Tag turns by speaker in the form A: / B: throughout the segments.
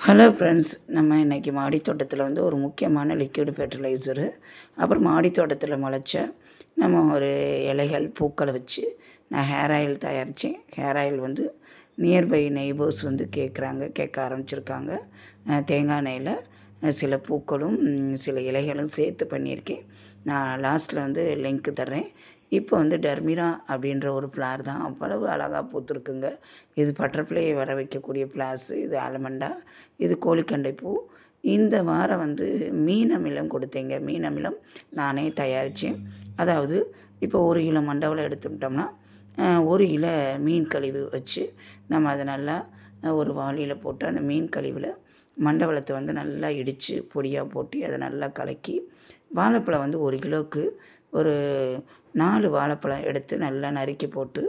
A: Hello friends, நம்ம இன்றைக்கி மாடி தோட்டத்தில் வந்து ஒரு முக்கியமான லிக்விட் ஃபெர்டிலைசரு, அப்புறம் மாடி தோட்டத்தில் முளைச்ச நம்ம ஒரு இலைகள் பூக்களை வச்சு நான் ஹேர் ஆயில் தயாரித்தேன். ஹேர் ஆயில் வந்து நியர்பை நெய்பர்ஸ் வந்து கேட்க ஆரம்பிச்சிருக்காங்க. தேங்காய் எண்ணெயில் சில பூக்களும் சில இலைகளும் சேர்த்து பண்ணியிருக்கேன். நான் லாஸ்ட்டில் வந்து லிங்க்கு தர்றேன். இப்போ வந்து டர்மிரா அப்படின்ற ஒரு ஃப்ளார் தான் அவ்வளவு அழகாக பூத்துருக்குங்க. இது பட்டர்ஃப்ளையை வர வைக்கக்கூடிய ஃப்ளார்ஸு. இது ஆலமண்டா, இது கோழிக்கண்டை பூ. இந்த வாரம் வந்து மீன் அமிலம் கொடுத்தேங்க. மீன் அமிலம் நானே தயாரித்தேன். அதாவது இப்போ 1 கிலோ மண்டவளம் எடுத்துக்கிட்டோம்னா 1 கிலோ மீன் கழிவு வச்சு நம்ம அதை நல்லா ஒரு வாளியில் போட்டு அந்த மீன் கழிவில் மண்டவளத்தை வந்து நல்லா இடித்து பொடியாக போட்டு அதை நல்லா கலக்கி, வாழைப்பழம் வந்து 1 கிலோவுக்கு ஒரு 4 வாழைப்பழம் எடுத்து நல்லா நறுக்கி போட்டு,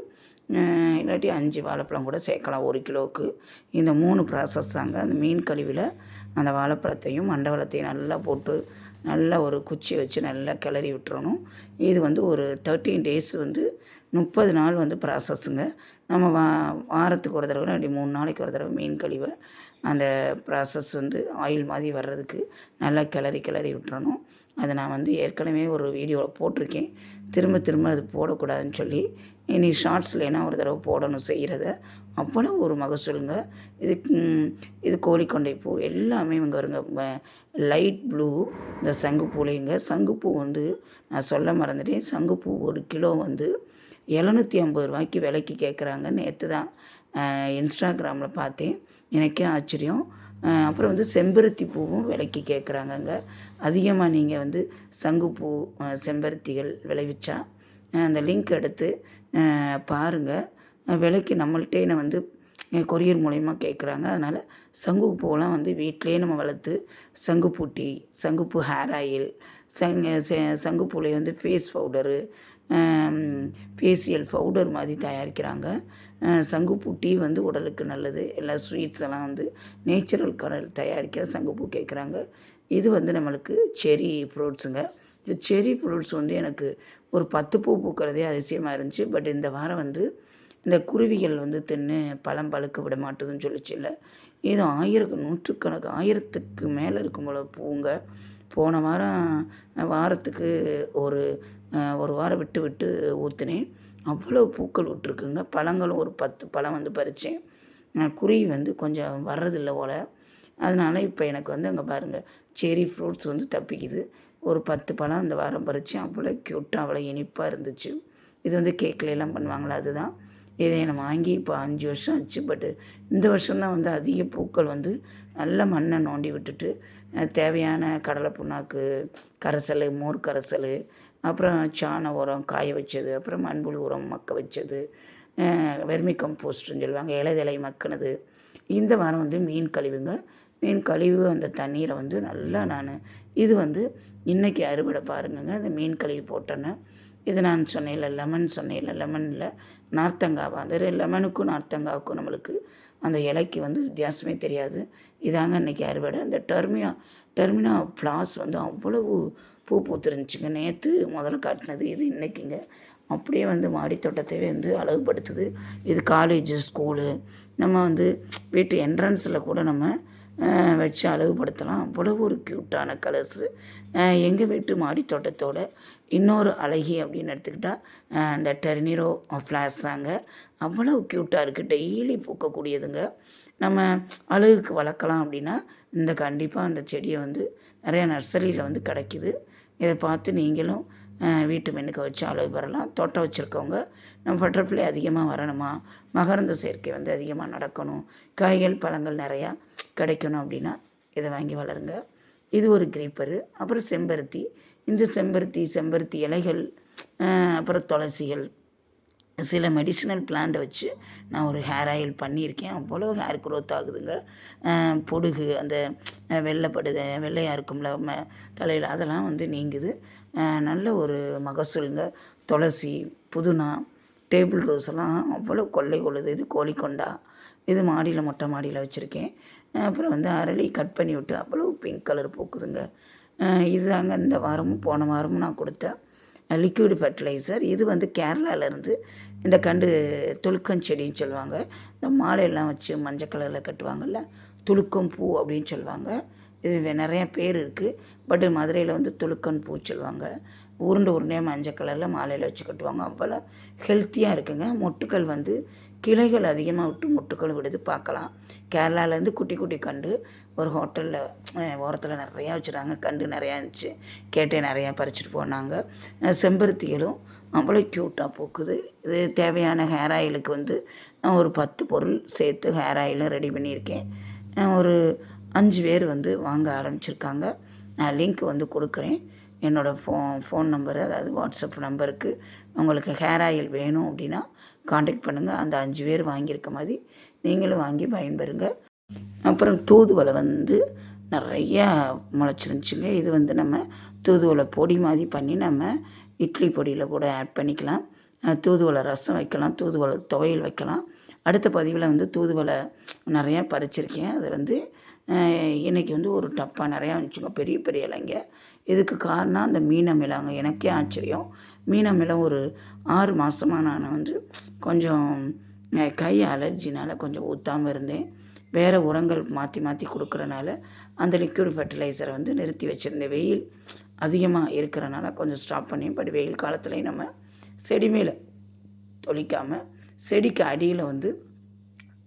A: இல்லாட்டி 5 வாழைப்பழம் கூட சேர்க்கலாம் 1 கிலோவுக்கு. இந்த 3 ப்ராசஸ் தாங்க. அந்த மீன் கழிவில் அந்த வாழைப்பழத்தையும் மண்டவளத்தையும் நல்லா போட்டு நல்லா ஒரு குச்சி வச்சு நல்லா கிளறி விட்டுறணும். இது வந்து ஒரு 13 டேஸ் வந்து 30 நாள் வந்து ப்ராசஸ்ஸுங்க. நம்ம வாரத்துக்கு ஒரு தடவை அப்படி 3 நாளைக்கு ஒரு தடவை மீன் கழிவை அந்த ப்ராசஸ் வந்து ஆயில் மாதிரி வர்றதுக்கு நல்லா கிளறி விட்டுறணும். அதை நான் வந்து ஏற்கனவே ஒரு வீடியோவில் போட்டிருக்கேன். திரும்ப அது போடக்கூடாதுன்னு சொல்லி இனி ஷார்ட்ஸில் ஏன்னா ஒரு தடவை போடணும் செய்கிறத. அவ்வளோ ஒரு மகசூலுங்க. இது கோழிக்கொண்டை பூ எல்லாமே இவங்க வருங்க. லைட் ப்ளூ இந்த சங்குப்பூலேங்க. சங்குப்பூ வந்து நான் சொல்ல மறந்துட்டேன். சங்குப்பூ 1 கிலோ வந்து 750 ரூபாய்க்கு விலைக்கு கேட்குறாங்க. நேற்று தான் இன்ஸ்டாகிராமில் பார்த்தேன். எனக்கே ஆச்சரியம். அப்புறம் வந்து செம்பருத்தி பூவும் விலைக்கு கேட்குறாங்கங்க. அதிகமாக நீங்கள் வந்து சங்குப்பூ செம்பருத்திகள் விளைவிச்சா அந்த லிங்க் எடுத்து பாருங்கள். விலைக்கு நம்மள்கிட்டே வந்து கொரியர் மூலயமா கேட்குறாங்க. அதனால் சங்குப்பூவெலாம் வந்து வீட்டிலே நம்ம வளர்த்து சங்குப்பூ டீ, சங்குப்பூ ஹேர் ஆயில், சங்குப்பூவில் வந்து ஃபேஸ் பவுடரு, ஃபேஷியல் பவுடர் மாதிரி தயாரிக்கிறாங்க. சங்குப்பூ டீ வந்து உடலுக்கு நல்லது. எல்லா ஸ்வீட்ஸ் எல்லாம் வந்து நேச்சுரல் கலர் தயாரிக்கிற சங்குப்பூ கேட்குறாங்க. இது வந்து நம்மளுக்கு செரி ஃப்ரூட்ஸுங்க. செரி ஃப்ரூட்ஸ் வந்து எனக்கு ஒரு 10 பூ பூக்கிறதே அதிசயமாக இருந்துச்சு. பட் இந்த வாரம் வந்து இந்த குருவிகள் வந்து தின்னு பழம் பழுக்க விட மாட்டுதுன்னு சொல்லிச்சுல்ல, இது நூற்றுக்கணக்கு 1000க்கு மேலே இருக்கும் போல பூங்க. போன வாரத்துக்கு ஒரு வாரம் விட்டு ஊற்றுனேன். அவ்வளோ பூக்கள் விட்டுருக்குங்க. பழங்களும் ஒரு 10 பழம் வந்து பறித்தேன். குருவி வந்து கொஞ்சம் வர்றதில்லை போல். அதனால் இப்போ எனக்கு வந்து அங்கே பாருங்கள் செரி ஃப்ரூட்ஸ் வந்து தப்பிக்குது. ஒரு 10 பழம் இந்த வாரம் பறித்தேன். அவ்வளோ க்யூட்டாக அவ்வளோ இனிப்பாக இருந்துச்சு. இது வந்து கேக்கிலலாம் பண்ணுவாங்களா, அதுதான். இதை நான் வாங்கி இப்போ 5 வருஷம் ஆச்சு. பட்டு இந்த வருஷம்தான் வந்து அதிக பூக்கள் வந்து நல்ல மண்ணை நோண்டி விட்டுட்டு தேவையான கடலை புண்ணாக்கு கரைசல், மோர் கரைசல், அப்புறம் சாண உரம் காய வச்சது, அப்புறம் மண்புழு உரம் மக்க வச்சது, வெர்மி கம்போஸ்ட்னு சொல்லுவாங்க, இலைதலை மக்கினது. இந்த வாரம் வந்து மீன் கழிவுங்க. மீன் கழிவு அந்த தண்ணீரை வந்து நல்லா இது வந்து இன்றைக்கி அறுவடை பாருங்கங்க. அந்த மீன் கழிவு போட்டேன்னு இது நான் சொன்னேன்ல, லெமனில் நார்த்தங்காவா, அந்த லெமனுக்கும் நார்த்தங்காவுக்கும் நம்மளுக்கு அந்த இலைக்கு வந்து வித்தியாசமே தெரியாது. இதாங்க இன்றைக்கி அறுவடை. அந்த டெர்மினா ஃப்ளாஸ் வந்து அவ்வளவு பூ பூத்துருந்துச்சுங்க. நேற்று முதல்ல காட்டினது இது இன்றைக்கிங்க. அப்படியே வந்து மாடித்தோட்டத்தையே வந்து அழகுபடுத்துது. இது காலேஜு, ஸ்கூலு, நம்ம வந்து வீட்டு என்ட்ரன்ஸில் கூட நம்ம வச்சு அழகுபடுத்தலாம். அவ்வளோ ஒரு க்யூட்டான கலர்ஸு. எங்கள் வீட்டு மாடித்தோட்டத்தோட இன்னொரு அழகி அப்படின்னு எடுத்துக்கிட்டால் அந்த டெர்னிரோ ஃப்ளாஸ் தாங்க. அவ்வளோ க்யூட்டாக இருக்குது. டெய்லி பூக்கக்கூடியதுங்க. நம்ம அழகுக்கு வளர்க்கலாம் அப்படின்னா கண்டிப்பாக அந்த செடியை வந்து நிறையா நர்சரியில் வந்து கிடைக்கிது. இதை பார்த்து நீங்களும் வீட்டு மென்னுக்கு வச்சு அழகு பெறலாம். தோட்டம் வச்சுருக்கவங்க நம்ம பட்டர்ஃப்ளை அதிகமாக வரணுமா, மகரந்த சேர்க்கை வந்து அதிகமாக நடக்கணும், காய்கள் பழங்கள் நிறையா கிடைக்கணும் அப்படின்னா இதை வாங்கி வளருங்க. இது ஒரு கிரீப்பரு. அப்புறம் செம்பருத்தி. இந்த செம்பருத்தி இலைகள், அப்புறம் துளசிகள், சில மெடிசினல் பிளான்ட்டை வச்சு நான் ஒரு ஹேர் ஆயில் பண்ணியிருக்கேன். அவ்வளோ ஹேர் க்ரோத் ஆகுதுங்க. பொடுகு, அந்த வெள்ளையாக இருக்கும்ல தலையில், அதெல்லாம் வந்து நீங்குது. நல்ல ஒரு மகசூலுங்க. துளசி, புதினா, டேபிள் ரோஸ் எல்லாம் அவ்வளோ கொள்ளை கொள்ளுது. இது கோழிக்கொண்டா. இது மொட்டை மாடியில் வச்சுருக்கேன். அப்புறம் வந்து அரளி கட் பண்ணி விட்டு அவ்வளோ பிங்க் கலர் பூக்குதுங்க. இதுதாங்க இந்த வாரமும் போன வாரமும் நான் கொடுத்த லிக்விட் ஃபெர்டிலைசர். இது வந்து கேரளாவிலேருந்து இந்த தொழுக்கஞ்செடின்னு சொல்லுவாங்க. இந்த மாலையெல்லாம் வச்சு மஞ்சள் கலரில் கட்டுவாங்கள்ல, துலுக்கம் பூ அப்படின்னு சொல்லுவாங்க. இது நிறையா பேர் இருக்குது. பட் மதுரையில் வந்து துலுக்கன் பூ சொல்லுவாங்க. உருண்டை உருண்டையாக மஞ்சள் கலரில் மாலையில் வச்சு கட்டுவாங்க. அவ்வளோ ஹெல்த்தியாக இருக்குங்க. மொட்டுக்கள் வந்து கிளைகள் அதிகமாக விட்டு மொட்டுக்கள் விடுது பார்க்கலாம். கேரளாவிலேருந்து குட்டி குட்டி கண்டு ஒரு ஹோட்டலில் ஓரத்தில் நிறையா வச்சுருந்தாங்க. கண்டு நிறையா இருந்துச்சு. கேட்டே நிறையா பறிச்சுட்டு போனாங்க. செம்பருத்திகளும் அவ்வளோ க்யூட்டாக பூக்குது. இது தேவையான ஹேர் ஆயிலுக்கு வந்து நான் ஒரு 10 பொருள் சேர்த்து ஹேர் ஆயிலும் ரெடி பண்ணியிருக்கேன். ஒரு 5 பேர் வந்து வாங்க ஆரம்பிச்சிருக்காங்க. நான் லிங்க் வந்து கொடுக்குறேன். என்னோடய ஃபோன் நம்பரு, அதாவது வாட்ஸ்அப் நம்பருக்கு உங்களுக்கு ஹேர் ஆயில் வேணும் அப்படின்னா காண்டாக்ட் பண்ணுங்கள். அந்த 5 பேர் வாங்கியிருக்க மாதிரி நீங்களும் வாங்கி பயன்பெறுங்க. அப்புறம் தூதுவளை வந்து நிறையா முளைச்சிருந்துச்சுங்க. இது வந்து நம்ம தூதுவளை பொடி மாதிரி பண்ணி நம்ம இட்லி பொடியில் கூட ஆட் பண்ணிக்கலாம். தூதுவளை ரசம் வைக்கலாம், தூதுவளை துவையல் வைக்கலாம். அடுத்த பதிவில் வந்து தூதுவளை நிறையா பறிச்சிருக்கேன். அதை வந்து இன்றைக்கி வந்து ஒரு டப்பா நிறையா வந்துச்சுங்க, பெரிய பெரிய இலைங்க. இதுக்கு காரணம் அந்த மீனமிலங்க. எனக்கே ஆச்சரியம். மீனமிலம் ஒரு 6 மாதமாக நான் வந்து கொஞ்சம் கை அலர்ஜினால் கொஞ்சம் ஊற்றாமல் இருந்தேன். வேறு உரங்கள் மாற்றி மாற்றி கொடுக்குறனால அந்த லிக்விட் ஃபர்டிலைசரை வந்து நிறுத்தி வச்சுருந்தேன். வெயில் அதிகமாக இருக்கிறனால கொஞ்சம் ஸ்டாப் பண்ணி. பட் வெயில் காலத்துலேயும் நம்ம செடி மேலே தொளிக்காமல் செடிக்கு அடியில் வந்து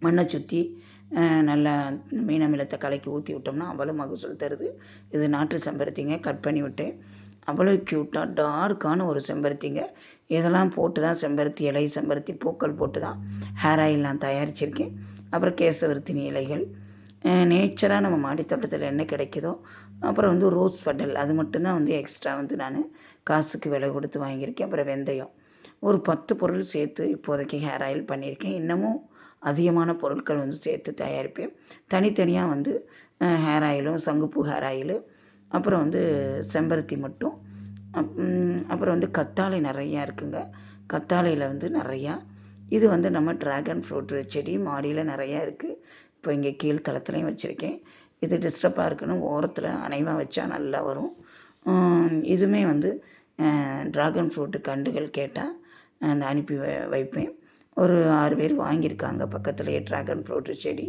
A: மண்ணை சுற்றி நல்லா மீன் அமிலத்தை கலக்கி ஊற்றி விட்டோம்னா அவ்வளோ மகசூல் தருது. இது நாட்டு செம்பருத்திங்க. கட் பண்ணி விட்டேன். அவ்வளோ க்யூட்டாக டார்க்கான ஒரு செம்பருத்திங்க. இதெல்லாம் போட்டு தான் செம்பருத்தி இலை, செம்பருத்தி பூக்கள் போட்டு தான் ஹேர் ஆயில் நான் தயாரிச்சிருக்கேன். அப்புறம் கேசவர்த்தினி இலைகள் நேச்சராக நம்ம மாடித்தோட்டத்தில் என்ன கிடைக்குதோ. அப்புறம் வந்து ரோஸ் பட்டல், அது மட்டும்தான் வந்து எக்ஸ்ட்ரா வந்து நான் காசுக்கு விலை கொடுத்து வாங்கியிருக்கேன். அப்புறம் வெந்தயம் ஒரு 10 பொருள் சேர்த்து இப்போதைக்கு ஹேர் ஆயில் பண்ணியிருக்கேன். இன்னமும் அதிகமான பொருட்கள் வந்து சேர்த்து தயாரிப்பேன். தனித்தனியாக வந்து ஹேர் ஆயிலும், சங்குப்பூ ஹேர் ஆயிலு, அப்புறம் வந்து செம்பருத்தி மட்டும், அப்புறம் வந்து கத்தாழை நிறையா இருக்குங்க. கத்தாழையில் வந்து நிறையா இது வந்து நம்ம ட்ராகன் ஃப்ரூட் செடி மாடியில் நிறையா இருக்குது. இப்போ இங்கே கீழ் தளத்துலையும் வச்சுருக்கேன். இது டிஸ்டர்பாக இருக்குன்னு ஓரத்தில் அணைவாக வச்சா நல்லா வரும். இதுவுமே வந்து ட்ராகன் ஃப்ரூட்டு கண்டுகள் கேட்டால் நான் அனுப்பி வைப்பேன். ஒரு 6 பேர் வாங்கியிருக்காங்க. பக்கத்துலேயே ட்ராகன் ஃப்ரூட்டு செடி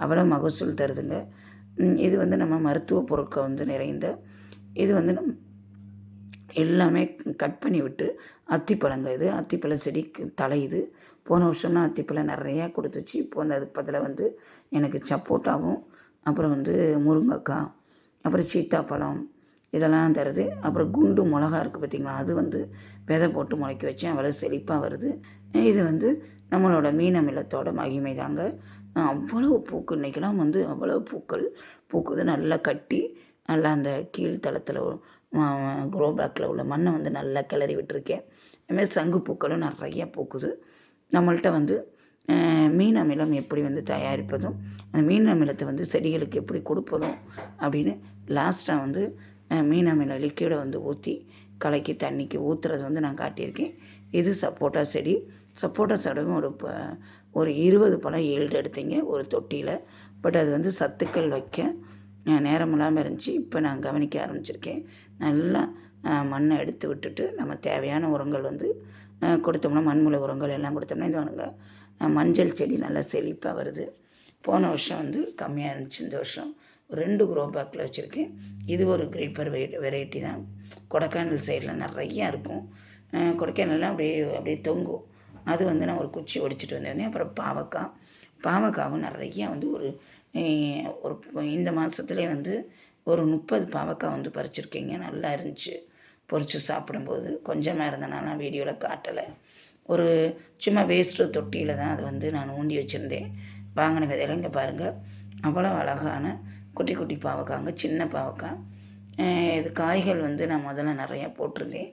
A: அவ்வளோ மகசூல் தருதுங்க. இது வந்து நம்ம மருத்துவ பொருட்கள் வந்து நிறைந்த இது வந்து எல்லாமே கட் பண்ணி விட்டு அத்திப்பழங்க. இது அத்திப்பழ செடிக்கு தலை. இது போன வருஷம்னா அத்திப்பழம் நிறையா கொடுத்துச்சு. இப்போ வந்து அதுக்கு பதிலாக வந்து எனக்கு சப்போட்டாவும், அப்புறம் வந்து முருங்கைக்காய், அப்புறம் சீத்தாப்பழம் இதெல்லாம் தருது. அப்புறம் குண்டு மிளகா இருக்குது பார்த்திங்களா, அது வந்து விதை போட்டு முளைக்க வச்சேன். அவ்வளோ செழிப்பாக வருது. இது வந்து நம்மளோட மீன் அமிலத்தோட மகிமை தாங்க. அவ்வளோ பூக்கு இன்றைக்கெல்லாம் வந்து அவ்வளோ பூக்கள் பூக்குது. நல்லா கட்டி நல்லா அந்த கீழ்த்தளத்தில் க்ரோ பேக்கில் உள்ள மண்ணை வந்து நல்லா கிளறி விட்டுருக்கேன். அதுமாதிரி சங்கு பூக்களும் நிறைய பூக்குது. நம்மள்கிட்ட வந்து மீன் அமிலம் எப்படி வந்து தயாரிப்பதும், அந்த மீன் அமிலத்தை வந்து செடிகளுக்கு எப்படி கொடுப்பதும் அப்படின்னு லாஸ்ட்டாக வந்து மீன் அமில லிக்விடை வந்து ஊற்றி கலக்கி தண்ணிக்கு ஊற்றுறது வந்து நான் காட்டியிருக்கேன். இது சப்போட்டா செடி. சப்போட்டா செடியும் ஒரு 20 பழம் ஈல்டு எடுத்தீங்க ஒரு தொட்டியில். பட் அது வந்து சத்துக்கள் வைக்க நேரம் இல்லாமல் இருந்துச்சு. இப்போ நான் கவனிக்க ஆரம்பிச்சிருக்கேன். நல்லா மண்ணை எடுத்து விட்டுட்டு நம்ம தேவையான உரங்கள் வந்து கொடுத்தோம்னா, மண்முளை உரங்கள் எல்லாம் கொடுத்தோம்னா இது வாங்க மஞ்சள் செடி நல்லா செழிப்பாக வருது. போன வருஷம் வந்து கம்மியாக இருந்துச்சு. இந்த வருஷம் 2 க்ரோ பேக்கில் வச்சுருக்கேன். இது ஒரு கிரீப்பர் வெரைட்டி தான். கொடைக்கானல் சைடில் நிறையா இருக்கும். கொடைக்கானல்லாம் அப்படியே தொங்கும். அது வந்து நான் ஒரு குச்சி ஒடிச்சிட்டு வந்தேன். அப்புறம் பாவக்காவும் நிறையா வந்து ஒரு இந்த மாதத்துலேயே வந்து ஒரு 30 பாவக்காய் வந்து பறிச்சிருக்கீங்க. நல்லா இருந்துச்சு பொரித்து சாப்பிடும்போது. கொஞ்சமாக இருந்தனால வீடியோவில் காட்டலை. ஒரு சும்மா வேஸ்ட்டு தொட்டியில் தான் அது வந்து நான் ஊண்டி வச்சுருந்தேன். வாங்கின விதையில இங்கே பாருங்கள், அவ்வளோ அழகான குட்டி குட்டி பாவக்காங்க, சின்ன பாவக்காய். இது காய்கள் வந்து நான் முதல்ல நிறையா போட்டிருந்தேன்.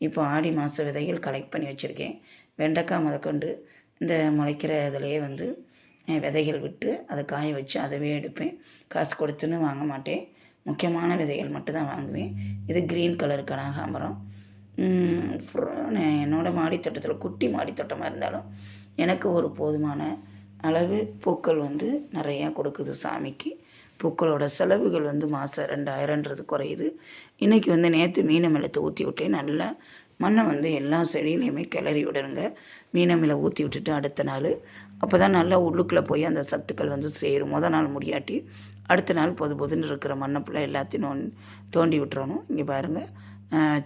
A: இப்போ ஆடி மாத விதைகள் கலெக்ட் பண்ணி வச்சுருக்கேன். வெண்டைக்காய் முதற்கொண்டு இந்த முளைக்கிற இதிலையே வந்து விதைகள் விட்டு அதை காய வச்சு அதவே எடுப்பேன். காசு கொடுத்துன்னு வாங்க மாட்டேன். முக்கியமான விதைகள் மட்டும்தான் வாங்குவேன். இது க்ரீன் கலர் கனகாம்பரம். என்னோடய மாடித்தோட்டத்தில் குட்டி மாடித்தோட்டமாக இருந்தாலும் எனக்கு ஒரு போதுமான அளவு பூக்கள் வந்து நிறையா கொடுக்குது சாமிக்கு. பூக்களோட செலவுகள் வந்து மாதம் 2000ன்றது குறையுது. இன்றைக்கி வந்து நேற்று மீன் அமிலத்தை ஊற்றி விட்டேன். நல்லா மண்ணை வந்து எல்லா செடியிலையுமே கிளறி விடணுங்க. மீனமில ஊற்றி விட்டுட்டு அடுத்த நாள் அப்போ தான் நல்லா உள்ளுக்குள்ளே போய் அந்த சத்துக்கள் வந்து சேரும். நாள் முடியாட்டி அடுத்த நாள் பொது பொதுன்னு இருக்கிற மண்ணை ஃபுல்லாக எல்லாத்தையும் தோண்டி விட்டுறணும். இங்கே பாருங்கள்,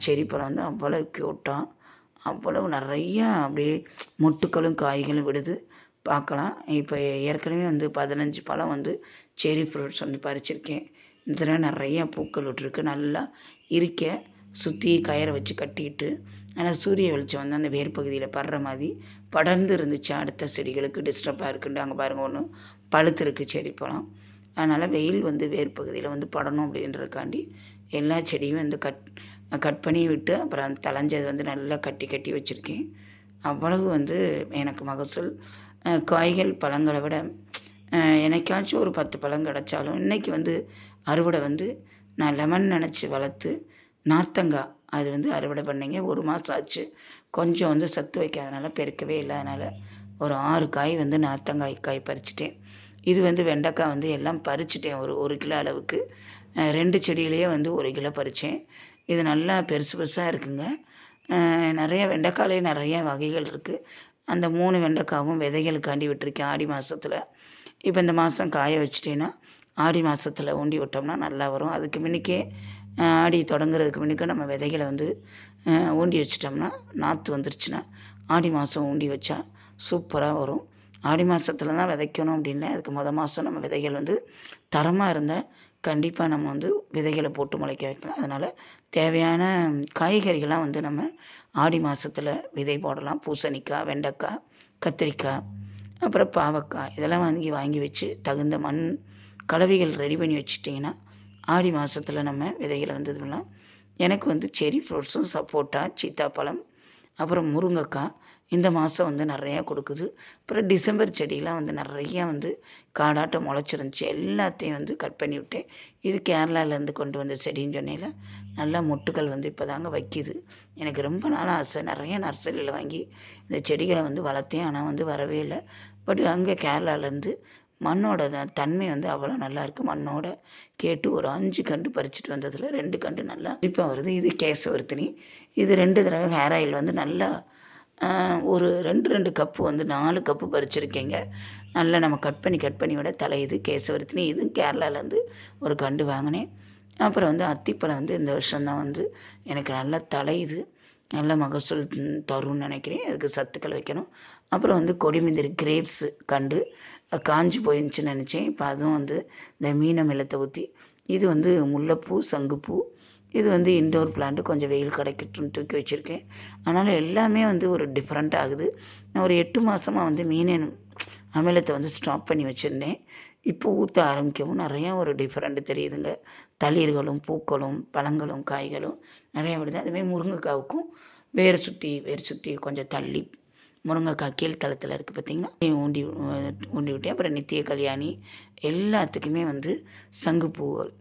A: செரி பழம் வந்து அவ்வளோ க்யூட்டாக அவ்வளவு நிறையா அப்படியே மொட்டுக்களும் காய்களும் விடுது, பார்க்கலாம். இப்போ ஏற்கனவே வந்து 15 பழம் வந்து செரி ஃப்ரூட்ஸ் வந்து பறிச்சிருக்கேன். இதில் நிறையா பூக்கள் விட்டுருக்கு. நல்லா இருக்க சுற்றி கயிறை வச்சு கட்டிட்டு ஆனால் சூரிய வெளிச்சம் வந்து அந்த வேர் பகுதியில் படுற மாதிரி படர்ந்து இருந்துச்சு. அடுத்த செடிகளுக்கு டிஸ்டர்பாக இருக்குண்டு அங்கே பாருங்கள் ஒன்று பழுத்திருக்கு செரி பழம். அதனால் வெயில் வந்து வேர் பகுதியில் வந்து படணும் அப்படின்றதுக்காண்டி எல்லா செடியும் வந்து கட் பண்ணி விட்டு அப்புறம் தளைஞ்சது வந்து நல்லா கட்டி கட்டி வச்சுருக்கேன். அவ்வளவு வந்து எனக்கு மகசூல். காய்கள் பழங்களை விட எனக்காச்சும் ஒரு 10 பழம் கிடச்சாலும் இன்றைக்கி வந்து அறுவடை வந்து நான் லெமன் நினச்சி வளர்த்து நார்த்தங்காய் அது வந்து அறுவடை பண்ணிங்க. 1 மாதம் ஆச்சு. கொஞ்சம் வந்து சத்து வைக்காதனால பெருக்கவே இல்லை. அதனால் ஒரு 6 காய் வந்து நார்த்தங்காய் காய் பறிச்சிட்டேன். இது வந்து வெண்டைக்காய் வந்து எல்லாம் பறிச்சிட்டேன். ஒரு கிலோ அளவுக்கு 2 செடியிலேயே வந்து 1 கிலோ பறித்தேன். இது நல்லா பெருசு பெருசாக இருக்குங்க. நிறைய வெண்டைக்காயிலே நிறைய வகைகள் இருக்குது. அந்த 3 வெண்டைக்காவும் விதைகளுக்காண்டி விட்டுருக்கேன் ஆடி மாதத்தில். இப்போ இந்த மாதம் காய வச்சிட்டேன்னா ஆடி மாதத்தில் ஊண்டி விட்டோம்னா நல்லா வரும். அதுக்கு முன்னுக்கே ஆடி தொடங்குறதுக்கு முன்னுக்கு நம்ம விதைகளை வந்து ஊண்டி வச்சிட்டோம்னா நாற்று வந்துருச்சுன்னா ஆடி மாதம் ஊண்டி வச்சா சூப்பராக வரும். ஆடி மாதத்தில் தான் விதைக்கணும் அப்படின்னா அதுக்கு மாதம் நம்ம விதைகள் வந்து தரமாக இருந்தால் கண்டிப்பாக நம்ம வந்து விதைகளை போட்டு முளைக்க வைக்கலாம். அதனால் தேவையான காய்கறிகள்லாம் வந்து நம்ம ஆடி மாதத்தில் விதை போடலாம். பூசணிக்காய், வெண்டைக்காய், கத்திரிக்காய், அப்புறம் பாவக்காய் இதெல்லாம் வாங்கி வச்சு தகுந்த மண் கலவைகள் ரெடி பண்ணி வச்சுட்டிங்கன்னா ஆடி மாதத்தில் நம்ம விதைகளை வந்து இது பண்ணலாம். எனக்கு வந்து செரி ஃப்ரூட்ஸும் சப்போட்டா, சீத்தாப்பழம், அப்புறம் முருங்கைக்காய் இந்த மாதம் வந்து நிறையா கொடுக்குது. அப்புறம் டிசம்பர் செடியெலாம் வந்து நிறையா வந்து காடாட்டம் முளைச்சிருந்துச்சி. எல்லாத்தையும் வந்து கட் பண்ணி விட்டேன். இது கேரளாவிலேருந்து கொண்டு வந்த செடின்னு சொன்னையில் நல்லா மொட்டுக்கள் வந்து இப்போ தாங்க வைக்கிது. எனக்கு ரொம்ப நாள் ஆசை நிறைய நர்சரியில் வாங்கி இந்த செடிகளை வந்து வளர்த்தேன். ஆனால் வந்து வரவே இல்லை. பட் அங்கே கேரளாவிலேருந்து மண்ணோட தன்மை வந்து அவ்வளோ நல்லாயிருக்கு. மண்ணோட கேட்டு ஒரு 5 கண்டு பறிச்சுட்டு வந்ததில் 2 கண்டு நல்லா இப்போ வருது. இது கேசவர்த்தினி. இது 2 தடவை ஹேர் ஆயில் வந்து நல்லா ஒரு 2 கப்பு வந்து 4 கப்பு பறிச்சிருக்கேங்க. நல்லா நம்ம கட் பண்ணி விட தலையுது கேசவர்த்தினி. இதுவும் கேரளாவிலேருந்து ஒரு கண்டு வாங்கினேன். அப்புறம் வந்து அத்திப்பழம் வந்து இந்த வருஷம்தான் வந்து எனக்கு நல்லா தலையுது. நல்ல மகசூல் தரும்னு நினைக்கிறேன். அதுக்கு சத்துக்கள் வைக்கணும். அப்புறம் வந்து கொடிமுந்திரி கிரேப்ஸு கண்டு காஞ்சி போயிருந்துச்சுன்னு நினச்சேன். இப்போ அதுவும் வந்து இந்த மீனமிலத்தை ஊற்றி இது வந்து முல்லைப்பூ, சங்குப்பூ. இது வந்து இன்டோர் பிளான்ட்டு கொஞ்சம் வெயில் கிடைக்கட்டும்னு தூக்கி வச்சுருக்கேன். அதனால் எல்லாமே வந்து ஒரு டிஃப்ரெண்ட் ஆகுது. நான் ஒரு 8 மாதமாக வந்து அமிலத்தை வந்து ஸ்டாப் பண்ணி வச்சுருந்தேன். இப்போ ஊற்ற ஆரம்பிக்கவும் நிறையா ஒரு டிஃப்ரெண்ட்டு தெரியுதுங்க. தளிர்களும் பூக்களும் பழங்களும் காய்களும் நிறையா விடுது. அதுமாதிரி முருங்கைக்காவுக்கும் வேர் சுற்றி கொஞ்சம் தள்ளி முருங்கைக்காய் கீழ்த்தளத்தில் இருக்குது பார்த்திங்கன்னா, ஊண்டி விட்டேன். அப்புறம் நித்திய கல்யாணி எல்லாத்துக்குமே வந்து சங்குப்பூக்கள்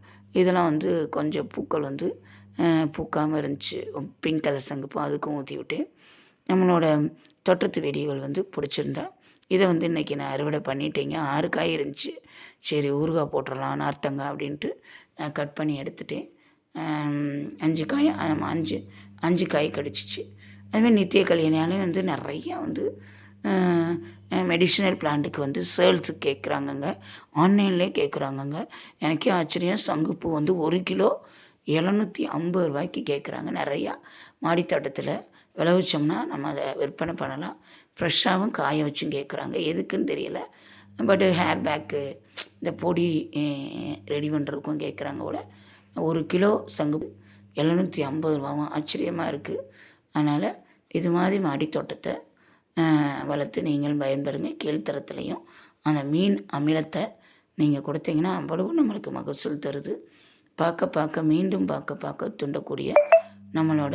A: இதெல்லாம் வந்து கொஞ்சம் பூக்கள் வந்து பூக்காமல் இருந்துச்சு. பிங்க் கலர் சங்குப்பூ அதுக்கும் ஊற்றி விட்டேன். நம்மளோட தோட்டத்து வெடிகள் வந்து பிடிச்சிருந்தா இதை வந்து இன்றைக்கி நான் அறுவடை பண்ணிட்டேங்க. 6 காய் இருந்துச்சு. சரி ஊறுகாய் போட்டுடலாம் நார்த்தங்காய் அப்படின்ட்டு கட் பண்ணி எடுத்துட்டேன். 5 காய் 5 காய் கிடச்சிச்சு. அதுமாதிரி நித்திய கல்யாணியாலே வந்து நிறையா வந்து மெடிசினல் பிளான்ட்டுக்கு வந்து சேல்ஸுக்கு கேட்குறாங்கங்க. ஆன்லைன்லேயே கேட்குறாங்கங்க. எனக்கே ஆச்சரியம். சங்குப்பூ வந்து 1 கிலோ 750 ரூபாய்க்கு கேட்குறாங்க. நிறையா மாடித்தோட்டத்தில் விளைவிச்சோம்னா நம்ம அதை விற்பனை பண்ணலாம். ஃப்ரெஷ்ஷாகவும் காய வச்சும் கேட்குறாங்க. எதுக்குன்னு தெரியல. பட்டு ஹேர் பேக்கு இந்த பொடி ரெடி பண்ணுறதுக்கும் கேட்குறாங்க போல். 1 கிலோ சங்குப்பூ 750 ரூபாவும் ஆச்சரியமாக இருக்குது. அதனால் இது மாதிரி மாடித்தோட்டத்தை வளர்த்து நீங்கள் பயன்பெறுங்க. கீழ்த்தரத்துலேயும் அந்த மீன் அமிலத்தை நீங்கள் கொடுத்தீங்கன்னா அவ்வளவு நம்மளுக்கு மகசூல் தருது. மீண்டும் பார்க்க துண்டக்கூடிய நம்மளோட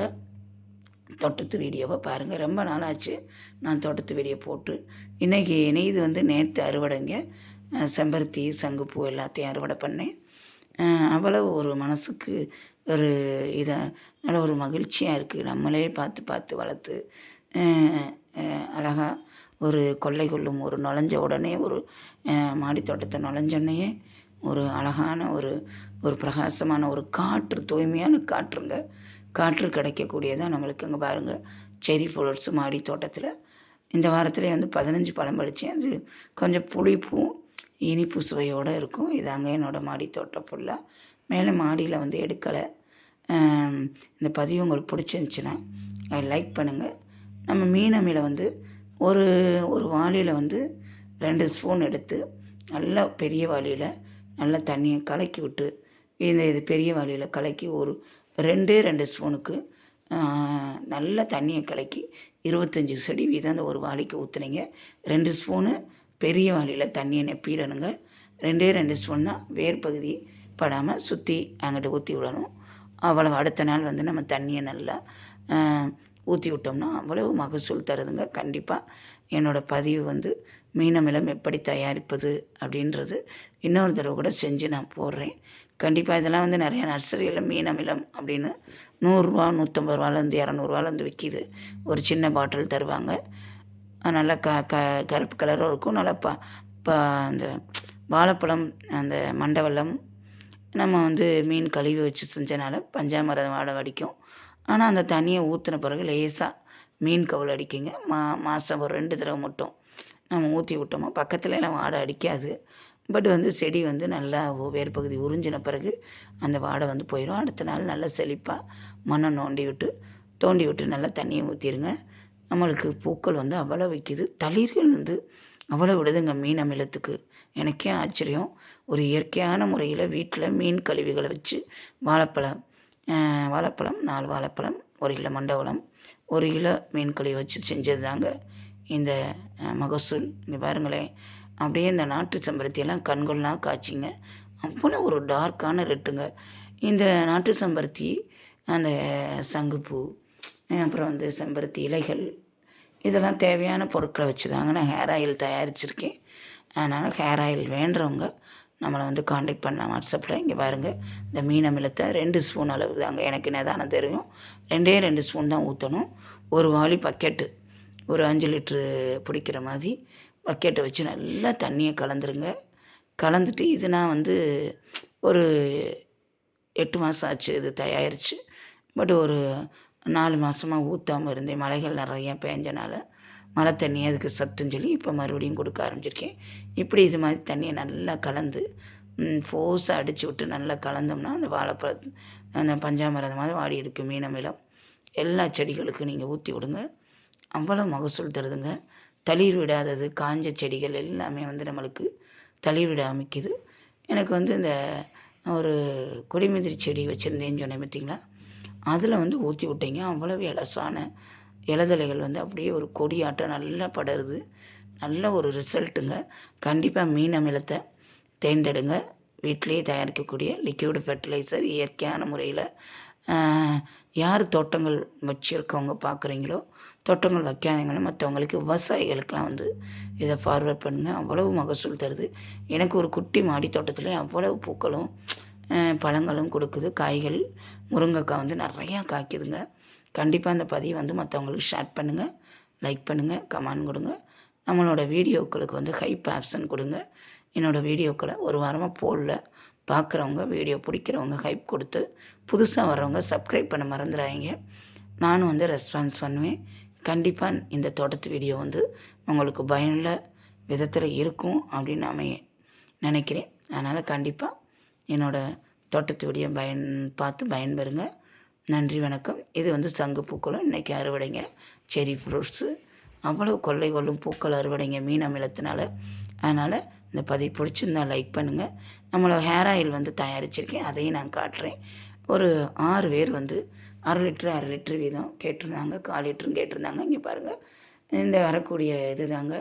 A: தோட்டத்து வீடியோவை பாருங்கள். ரொம்ப நாளாச்சு நான் தோட்டத்து வீடியோ போட்டு. இன்றைக்கி இது வந்து நேற்று அறுவடைங்க. செம்பருத்தி சங்குப்பூ எல்லாத்தையும் அறுவடை பண்ணேன். அவ்வளோ ஒரு மனசுக்கு ஒரு நல்ல ஒரு மகிழ்ச்சியாக இருக்குது. நம்மளே பார்த்து வளர்த்து அழகாக ஒரு கொள்ளை கொள்ளும் ஒரு நுழைஞ்ச உடனே ஒரு மாடித்தோட்டத்தை நுழைஞ்சோடனேயே ஒரு அழகான ஒரு பிரகாசமான ஒரு காற்று, தூய்மையான காற்றுங்க. காற்று கிடைக்கக்கூடியதாக நம்மளுக்கு இங்கே பாருங்கள் செரி ஃப்ரூட்ஸ் மாடி தோட்டத்தில். இந்த வாரத்திலே வந்து 15 பழம் பறித்தேன். அது கொஞ்சம் புளிப்பும் இனிப்பு சுவையோடு இருக்கும். இதாங்க என்னோடய மாடி தோட்டம் ஃபுல்லாக. மேலே மாடியில் வந்து எடுக்கலை. இந்த பதிவு உங்களுக்கு பிடிச்சிருந்துச்சின்னா லைக் பண்ணுங்கள். நம்ம மீன் அமிலம் வந்து ஒரு ஒரு வாளியில் வந்து 2 ஸ்பூன் எடுத்து நல்லா பெரிய வாளியில் நல்லா தண்ணியை கலக்கி விட்டு இது பெரிய வாளியில் கலக்கி ஒரு 2 ஸ்பூனுக்கு நல்லா தண்ணியை கலக்கி 25 செடி வீதம் அந்த ஒரு வாளிக்கு ஊற்றுனீங்க. 2 ஸ்பூனு பெரிய வாளியில் தண்ணியை நெப்பிடணுங்க. 2 ஸ்பூன் தான் வேர் பகுதி படாமல் சுற்றி அங்கிட்ட ஊற்றி விடணும். அவ்வளோ அடுத்த நாள் வந்து நம்ம தண்ணியை நல்லா ஊற்றி விட்டோம்னா அவ்வளவு மகசூல் தருதுங்க. கண்டிப்பாக என்னோடய பதிவு வந்து மீன் அமிலம் எப்படி தயாரிப்பது அப்படின்றது இன்னொரு தடவை கூட செஞ்சு நான் போடுறேன். கண்டிப்பாக இதெல்லாம் வந்து நிறையா நர்சரியில் மீன் அமிலம் அப்படின்னு 100 ரூபா 150 ரூபாலேருந்து 200 ரூபாலேருந்து விற்கிது. ஒரு சின்ன பாட்டில் தருவாங்க. நல்லா கருப்பு கலரும் இருக்கும். நல்லா அந்த வாழைப்பழம் அந்த மண்டவெல்லம் நம்ம வந்து மீன் கழுவி வச்சு செஞ்சனால பஞ்சாமிர்தம் வாடை அடிக்கும். ஆனால் அந்த தண்ணியை ஊற்றின பிறகு லேசாக மீன் கவுள் அடிக்குங்க. மாதம் ஒரு 2 தடவை மட்டும் நம்ம ஊற்றி விட்டோமோ பக்கத்தில் எல்லாம் வாடை அடிக்காது. பட் வந்து செடி வந்து நல்லா வேர் பகுதி உறிஞ்சின பிறகு அந்த வாடை வந்து போயிடும். அடுத்த நாள் நல்லா செழிப்பாக மண்ணை தோண்டி விட்டு நல்லா தண்ணியை ஊற்றிடுங்க. நம்மளுக்கு பூக்கள் வந்து அவ்வளோ விற்கிது. தளிர்கள் வந்து அவ்வளோ விடுதுங்க மீன் அமிலத்துக்கு. எனக்கே ஆச்சரியம். ஒரு இயற்கையான முறையில் வீட்டில் மீன் கழிவுகளை வச்சு வாழைப்பழம் 4 வாழைப்பழம் 1 கிலோ மண்டவளம் 1 கிலோ மீன் கழிவு வச்சு செஞ்சது தாங்க இந்த மகசூல். இங்கே பாருங்களேன், அப்படியே இந்த நாட்டு செம்பருத்தியெல்லாம் கண்கொள்ளலாம் காய்ச்சிங்க. அவ்வளோ ஒரு டார்க்கான ரெட்டுங்க இந்த நாட்டு செம்பருத்தி. அந்த சங்குப்பூ அப்புறம் வந்து செம்பருத்தி இலைகள் இதெல்லாம் தேவையான பொருட்களை வச்சு தாங்க நான் ஹேர் ஆயில் தயாரிச்சிருக்கேன். அதனால் ஹேர் ஆயில் வேண்டுறவங்க நம்மளை வந்து காண்டாக்ட் பண்ணலாம் வாட்ஸ்அப்பில். இங்கே பாருங்கள், இந்த மீன் அமிலத்தை 2 ஸ்பூன் அளவு தாங்க எனக்கு நிதானம் தெரியும். 2 ஸ்பூன் தான் ஊற்றணும். ஒரு வாளி பக்கெட்டு ஒரு 5 லிட்ரு பிடிக்கிற மாதிரி பக்கெட்டை வச்சு நல்லா தண்ணியை கலந்துருங்க. கலந்துட்டு இது நான் வந்து ஒரு 8 மாதம் ஆச்சு இது தயாரித்து. பட் ஒரு 4 மாதமாக ஊற்றாமல் இருந்தேன். மழைகள் நிறையா பேஞ்சனால மழை தண்ணி அதுக்கு சத்துன்னு சொல்லி இப்போ மறுபடியும் கொடுக்க ஆரம்பிச்சிருக்கேன். இப்படி இது மாதிரி தண்ணியை நல்லா கலந்து ஃபோர்ஸாக அடித்து விட்டு நல்லா கலந்தோம்னா அந்த வாழைப்பழம் அந்த பஞ்சாமிர்தம் மாதிரி வாடி இருக்கும் மீன் அமிலம் எல்லா செடிகளுக்கும் நீங்கள் ஊற்றி விடுங்க. அவ்வளோ மகசூல் தருதுங்க. தளிர் விடாதது காஞ்ச செடிகள் எல்லாமே வந்து நம்மளுக்கு தளிர் விட ஆரம்பிக்குது. எனக்கு வந்து இந்த ஒரு கொடிமுந்திரி செடி வச்சுருந்தேன்னு சொன்னேன் பார்த்தீங்களா, அதில் வந்து ஊற்றி விட்டீங்க. அவ்வளவு இலசான இலதலைகள் வந்து அப்படியே ஒரு கொடியாட்டம் நல்லா படருது. நல்ல ஒரு ரிசல்ட்டுங்க. கண்டிப்பாக மீன் அமிலத்தை தேர்ந்தெடுங்க. வீட்டிலேயே தயாரிக்கக்கூடிய லிக்விட் ஃபெர்டிலைசர் இயற்கையான முறையில். யார் தோட்டங்கள் வச்சுருக்கவங்க பார்க்குறீங்களோ, தோட்டங்கள் வைக்காதவங்களும் மற்றவங்களுக்கு விவசாயிகளுக்கெலாம் வந்து இதை ஃபார்வர்ட் பண்ணுங்கள். அவ்வளவு மகசூல் தருது. எனக்கு ஒரு குட்டி மாடி தோட்டத்தில் அவ்வளவு பூக்களும் பழங்களும் கொடுக்குது. காய்கள் முருங்கைக்காய் வந்து நிறையா காய்க்குதுங்க. கண்டிப்பாக அந்த பதிவு வந்து மற்றவங்களுக்கு ஷேர் பண்ணுங்கள், லைக் பண்ணுங்கள், கமெண்ட் கொடுங்க. நம்மளோட வீடியோக்களுக்கு வந்து ஹைப் ஆப்ஷன் கொடுங்க. என்னோடய வீடியோக்களை ஒரு வாரமாக போடல. பார்க்குறவங்க வீடியோ பிடிக்கிறவங்க ஹைப் கொடுத்து புதுசாக வர்றவங்க சப்ஸ்கிரைப் பண்ண மறந்துடாதீங்க. நானும் வந்து ரெஸ்பான்ஸ் பண்ணுவேன். கண்டிப்பாக இந்த தோட்டத்து வீடியோ வந்து உங்களுக்கு பயனுள்ள விதத்தில் இருக்கும் அப்படின்னு நான் நினைக்கிறேன். அதனால் கண்டிப்பாக என்னோடய தோட்டத்து வீடியோ பார்த்து பயன்பெறுங்க. நன்றி, வணக்கம். இது வந்து சங்கு பூக்களும் இன்றைக்கி அறுவடைங்க. செரி ஃப்ரூட்ஸு அவ்வளோ கொள்ளை கொள்ளும் பூக்கள் அறுவடைங்க மீன் அமிலத்தினால. அதனால் இந்த பதிவு பிடிச்சிருந்தா லைக் பண்ணுங்கள். நம்மளோட ஹேர் ஆயில் வந்து தயாரிச்சிருக்கேன், அதையும் நான் காட்டுறேன். ஒரு 6 பேர் வந்து 1/2 லிட்ரு வீதம் கேட்டிருந்தாங்க, 1/4 லிட்டரும் கேட்டிருந்தாங்க. இங்கே பாருங்கள், இந்த வரக்கூடிய இது தாங்க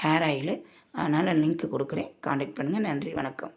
A: ஹேர் ஆயிலு. அதனால் லிங்க்கு கொடுக்குறேன், காண்டாக்ட் பண்ணுங்கள். நன்றி, வணக்கம்.